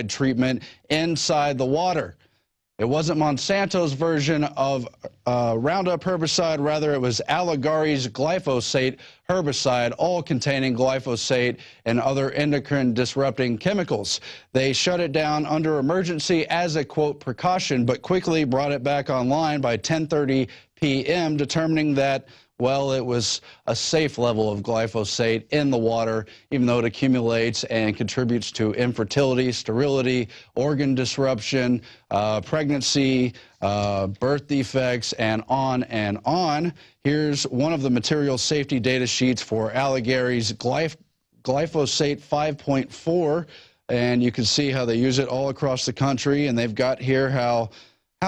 treatment inside the water. It wasn't Monsanto's version of Roundup herbicide, rather it was Alligari's glyphosate herbicide, all containing glyphosate and other endocrine-disrupting chemicals. They shut it down under emergency as a, quote, precaution, but quickly brought it back online by 10:30 p.m., determining that, well, it was a safe level of glyphosate in the water, even though it accumulates and contributes to infertility, sterility, organ disruption, pregnancy, birth defects, and on and on. Here's one of the material safety data sheets for Alligari's glyphosate 5.4, and you can see how they use it all across the country, and they've got here how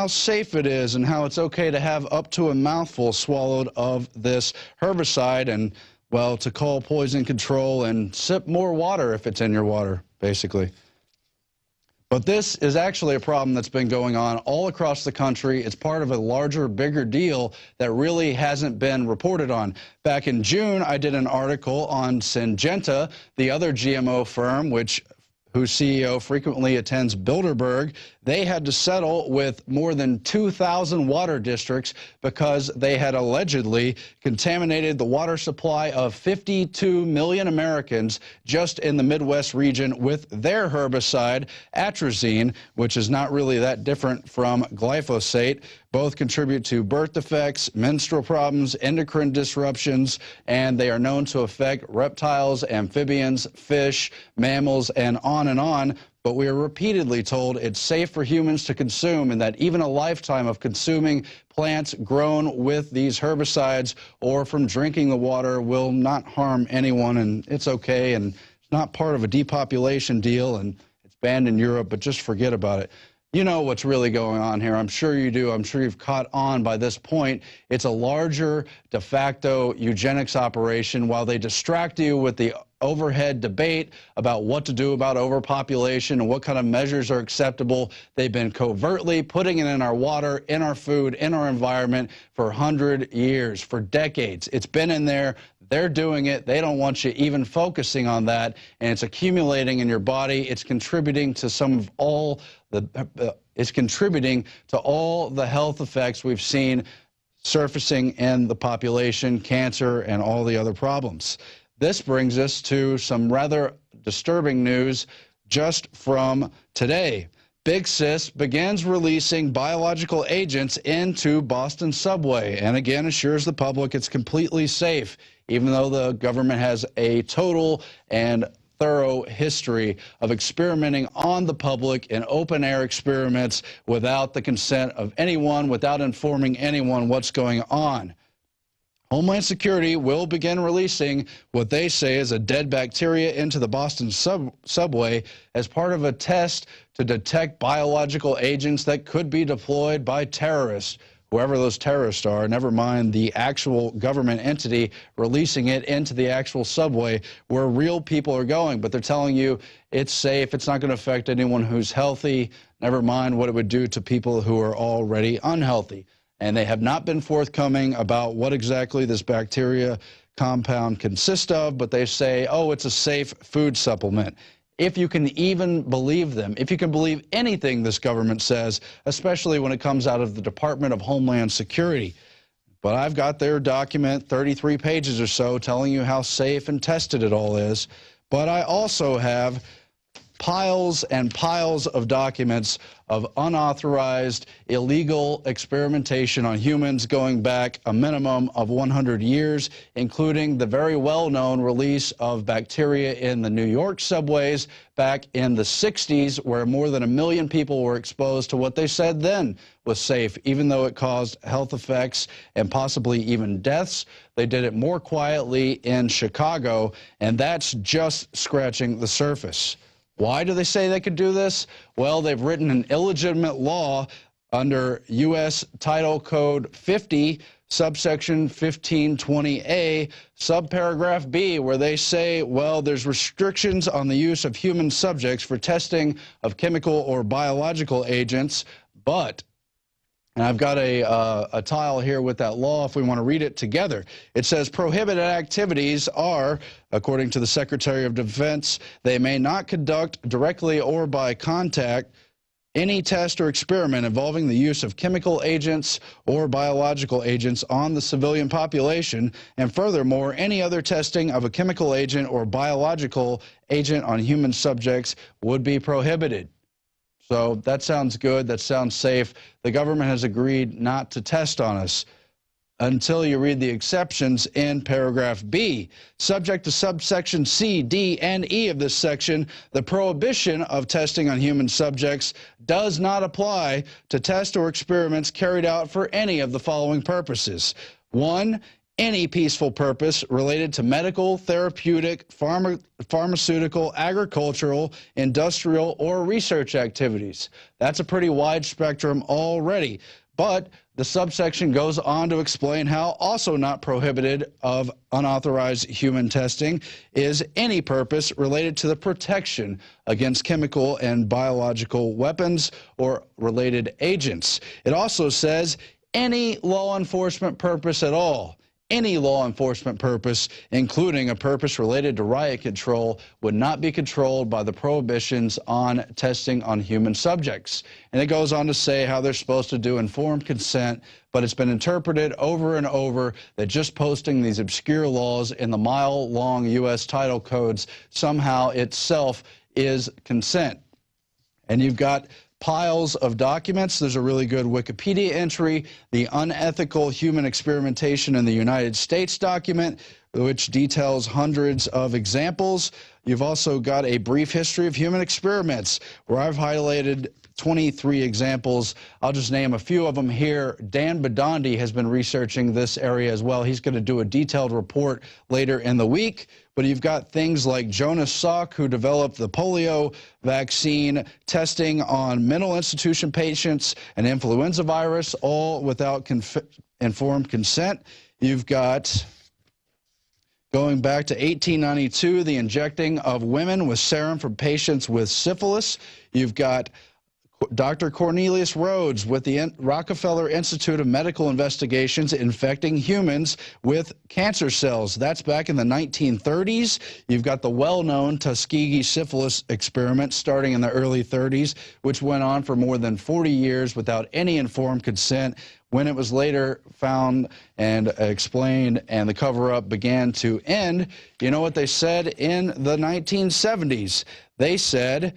safe it is and how it's okay to have up to a mouthful swallowed of this herbicide, and, well, to call poison control and sip more water if it's in your water, basically. But this is actually a problem that's been going on all across the country. It's part of a larger, bigger deal that really hasn't been reported on. Back in June, I did an article on Syngenta, the other GMO firm, whose CEO frequently attends Bilderberg. They had to settle with more than 2,000 water districts because they had allegedly contaminated the water supply of 52 million Americans just in the Midwest region with their herbicide, atrazine, which is not really that different from glyphosate. Both contribute to birth defects, menstrual problems, endocrine disruptions, and they are known to affect reptiles, amphibians, fish, mammals, and on and on. But we are repeatedly told it's safe for humans to consume, and that even a lifetime of consuming plants grown with these herbicides or from drinking the water will not harm anyone, and it's okay, and it's not part of a depopulation deal, and it's banned in Europe, but just forget about it. You know what's really going on here. I'm sure you do. I'm sure you've caught on by this point. It's a larger de facto eugenics operation. While they distract you with the overhead debate about what to do about overpopulation and what kind of measures are acceptable, they've been covertly putting it in our water, in our food, in our environment for 100 years, for decades. It's been in there. They're doing it. They don't want you even focusing on that, and it's accumulating in your body. It's contributing to it's contributing to all the health effects we've seen surfacing in the population, cancer, and all the other problems. This brings us to some rather disturbing news just from today. Big Sis begins releasing biological agents into Boston subway, and again assures the public it's completely safe, even though the government has a total and thorough history of experimenting on the public in open-air experiments without the consent of anyone, without informing anyone what's going on. Homeland Security will begin releasing what they say is a dead bacteria into the Boston subway as part of a test to detect biological agents that could be deployed by terrorists, whoever those terrorists are, never mind the actual government entity releasing it into the actual subway where real people are going. But they're telling you it's safe, it's not going to affect anyone who's healthy, never mind what it would do to people who are already unhealthy. And they have not been forthcoming about what exactly this bacteria compound consists of, but they say, oh, it's a safe food supplement. If you can even believe them, if you can believe anything this government says, especially when it comes out of the Department of Homeland Security. But I've got their document, 33 pages or so, telling you how safe and tested it all is. But I also have piles and piles of documents of unauthorized, illegal experimentation on humans going back a minimum of 100 years, including the very well-known release of bacteria in the New York subways back in the 60s, where more than 1 million people were exposed to what they said then was safe, even though it caused health effects and possibly even deaths. They did it more quietly in Chicago, and that's just scratching the surface. Why do they say they could do this? Well, they've written an illegitimate law under U.S. Title Code 50, subsection 1520A, subparagraph B, where they say, well, there's restrictions on the use of human subjects for testing of chemical or biological agents, but And I've got a tile here with that law if we want to read it together. It says prohibited activities are, according to the Secretary of Defense, they may not conduct directly or by contact any test or experiment involving the use of chemical agents or biological agents on the civilian population, and furthermore, any other testing of a chemical agent or biological agent on human subjects would be prohibited. So that sounds good. That sounds safe. The government has agreed not to test on us until you read the exceptions in paragraph B. Subject to subsection C, D, and E of this section, the prohibition of testing on human subjects does not apply to tests or experiments carried out for any of the following purposes. 1. Any peaceful purpose related to medical, therapeutic, pharmaceutical, agricultural, industrial, or research activities. That's a pretty wide spectrum already. But the subsection goes on to explain how also not prohibited of unauthorized human testing is any purpose related to the protection against chemical and biological weapons or related agents. It also says any law enforcement purpose at all. Any law enforcement purpose, including a purpose related to riot control, would not be controlled by the prohibitions on testing on human subjects. And it goes on to say how they're supposed to do informed consent, but it's been interpreted over and over that just posting these obscure laws in the mile-long U.S. title codes somehow itself is consent. And you've got piles of documents. There's a really good Wikipedia entry, the unethical human experimentation in the United States document, which details hundreds of examples. You've also got a brief history of human experiments, where I've highlighted 23 examples. I'll just name a few of them here. Dan Badandi has been researching this area as well. He's going to do a detailed report later in the week. But you've got things like Jonas Salk, who developed the polio vaccine, testing on mental institution patients, and influenza virus, all without informed consent. You've got, going back to 1892, the injecting of women with serum from patients with syphilis. You've got Dr. Cornelius Rhodes with the Rockefeller Institute of Medical Investigations infecting humans with cancer cells. That's back in the 1930s. You've got the well-known Tuskegee syphilis experiment starting in the early 30s, which went on for more than 40 years without any informed consent. When it was later found and explained and the cover-up began to end, you know what they said in the 1970s? They said,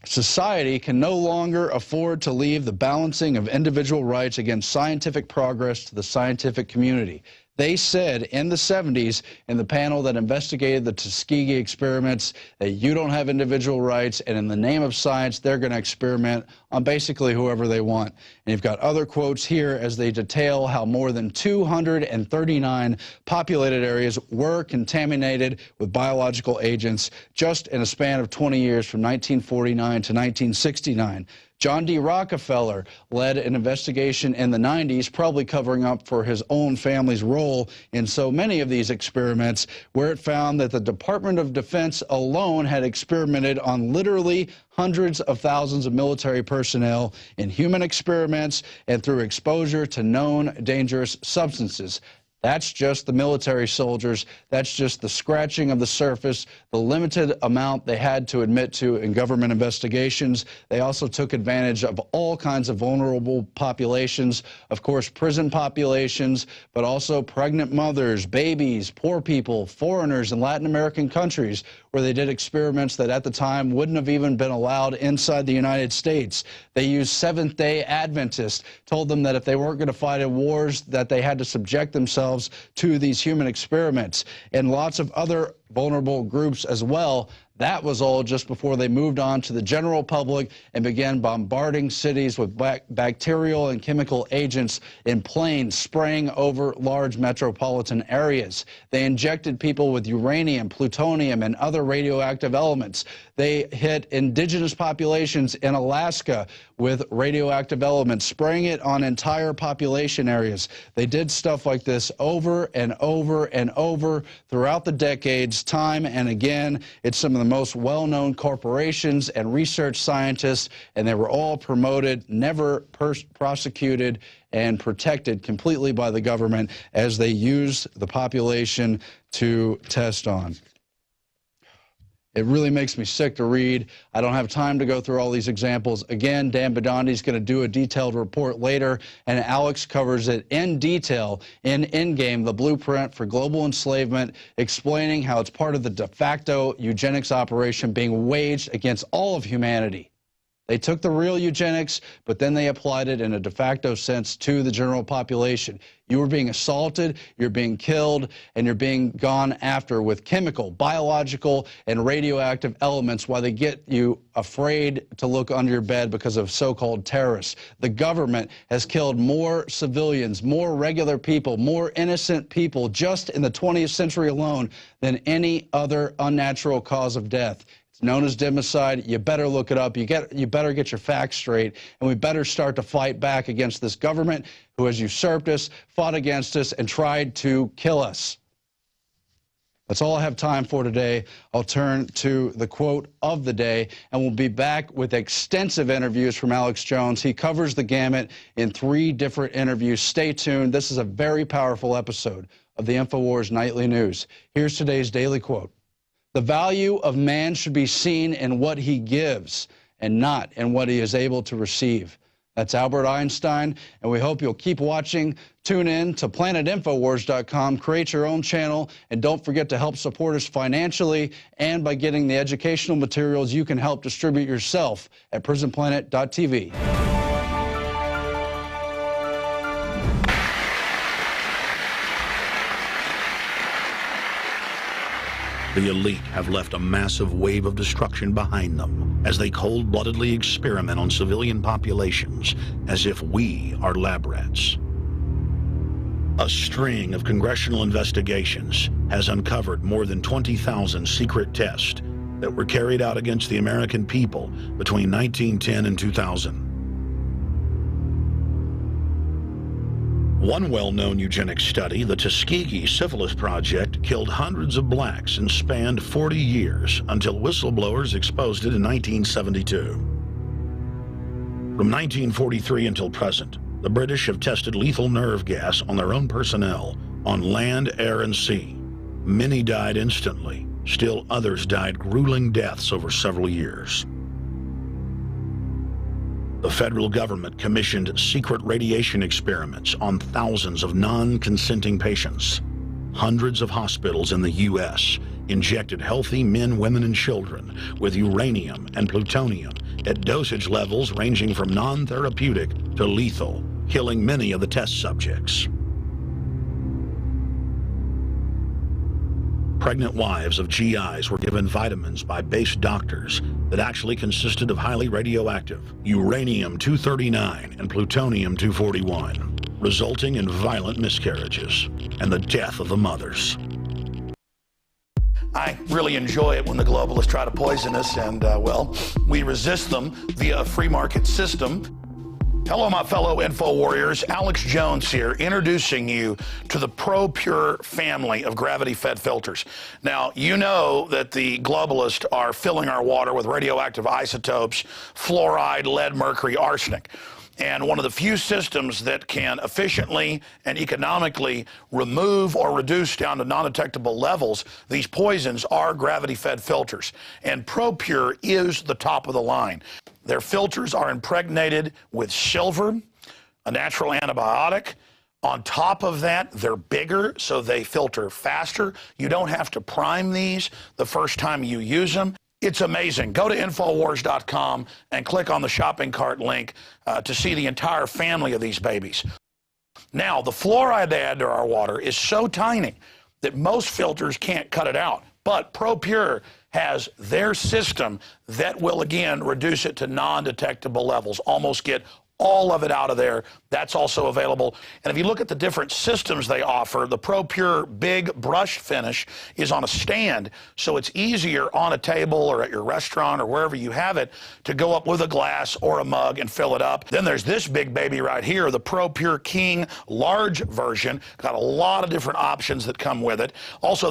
society can no longer afford to leave the balancing of individual rights against scientific progress to the scientific community. They said in the 70s in the panel that investigated the Tuskegee experiments that you don't have individual rights, and in the name of science, they're going to experiment on basically whoever they want. And you've got other quotes here as they detail how more than 239 populated areas were contaminated with biological agents just in a span of 20 years from 1949 to 1969. John D. Rockefeller led an investigation in the 90s, probably covering up for his own family's role in so many of these experiments, where it found that the Department of Defense alone had experimented on literally hundreds of thousands of military personnel in human experiments and through exposure to known dangerous substances. That's just the military soldiers. That's just the scratching of the surface, the limited amount they had to admit to in government investigations. They also took advantage of all kinds of vulnerable populations, of course, prison populations, but also pregnant mothers, babies, poor people, foreigners in Latin American countries, where they did experiments that at the time wouldn't have even been allowed inside the United States. They used Seventh-day Adventists, told them that if they weren't going to fight in wars, that they had to subject themselves to these human experiments, and lots of other vulnerable groups as well. That was all just before they moved on to the general public and began bombarding cities with bacterial and chemical agents in planes spraying over large metropolitan areas. They injected people with uranium, plutonium, and other radioactive elements. They hit indigenous populations in Alaska with radioactive elements, spraying it on entire population areas. They did stuff like this over and over and over throughout the decades, time and again. It's some of the most well-known corporations and research scientists, and they were all promoted, never prosecuted, and protected completely by the government as they used the population to test on. It really makes me sick to read. I don't have time to go through all these examples. Again, Dan Bidondi's going to do a detailed report later, and Alex covers it in detail in Endgame, the blueprint for global enslavement, explaining how it's part of the de facto eugenics operation being waged against all of humanity. They took the real eugenics, but then they applied it in a de facto sense to the general population. You were being assaulted, you're being killed, and you're being gone after with chemical, biological, and radioactive elements while they get you afraid to look under your bed because of so-called terrorists. The government has killed more civilians, more regular people, more innocent people just in the 20th century alone than any other unnatural cause of death. It's known as democide. You better look it up. You better get your facts straight, and we better start to fight back against this government who has usurped us, fought against us, and tried to kill us. That's all I have time for today. I'll turn to the quote of the day, and we'll be back with extensive interviews from Alex Jones. He covers the gamut in 3 different interviews. Stay tuned. This is a very powerful episode of the INFOWARS Nightly News. Here's today's daily quote. The value of man should be seen in what he gives and not in what he is able to receive. That's Albert Einstein, and we hope you'll keep watching. Tune in to PlanetInfowars.com, create your own channel, and don't forget to help support us financially and by getting the educational materials you can help distribute yourself at PrisonPlanet.tv. The elite have left a massive wave of destruction behind them as they cold-bloodedly experiment on civilian populations as if we are lab rats. A string of congressional investigations has uncovered more than 20,000 secret tests that were carried out against the American people between 1910 and 2000. One well-known eugenics study, the Tuskegee Syphilis Project, killed hundreds of blacks and spanned 40 years until whistleblowers exposed it in 1972. From 1943 until present, the British have tested lethal nerve gas on their own personnel on land, air, and sea. Many died instantly. Still others died grueling deaths over several years. The federal government commissioned secret radiation experiments on thousands of non-consenting patients. Hundreds of hospitals in the U.S. injected healthy men, women, and children with uranium and plutonium at dosage levels ranging from non-therapeutic to lethal, killing many of the test subjects. Pregnant wives of GIs were given vitamins by base doctors that actually consisted of highly radioactive uranium-239 and plutonium-241, resulting in violent miscarriages and the death of the mothers. I really enjoy it when the globalists try to poison us, and, well, we resist them via a free market system. Hello, my fellow Info Warriors. Alex Jones here, introducing you to the ProPure family of gravity-fed filters. Now, you know that the globalists are filling our water with radioactive isotopes, fluoride, lead, mercury, arsenic. And one of the few systems that can efficiently and economically remove or reduce down to non-detectable levels these poisons are gravity-fed filters. And ProPure is the top of the line. Their filters are impregnated with silver, a natural antibiotic. On top of that, they're bigger, so they filter faster. You don't have to prime these the first time you use them. It's amazing. Go to INFOWARS.com and click on the shopping cart link to see the entire family of these babies. Now, the fluoride they add to our water is so tiny that most filters can't cut it out. But ProPure has their system that will, again, reduce it to non-detectable levels, almost get all of it out of there. That's also available. And if you look at the different systems they offer, the ProPure Big Brush Finish is on a stand, so it's easier on a table or at your restaurant or wherever you have it to go up with a glass or a mug and fill it up. Then there's this big baby right here, the ProPure King large version. Got a lot of different options that come with it. Also,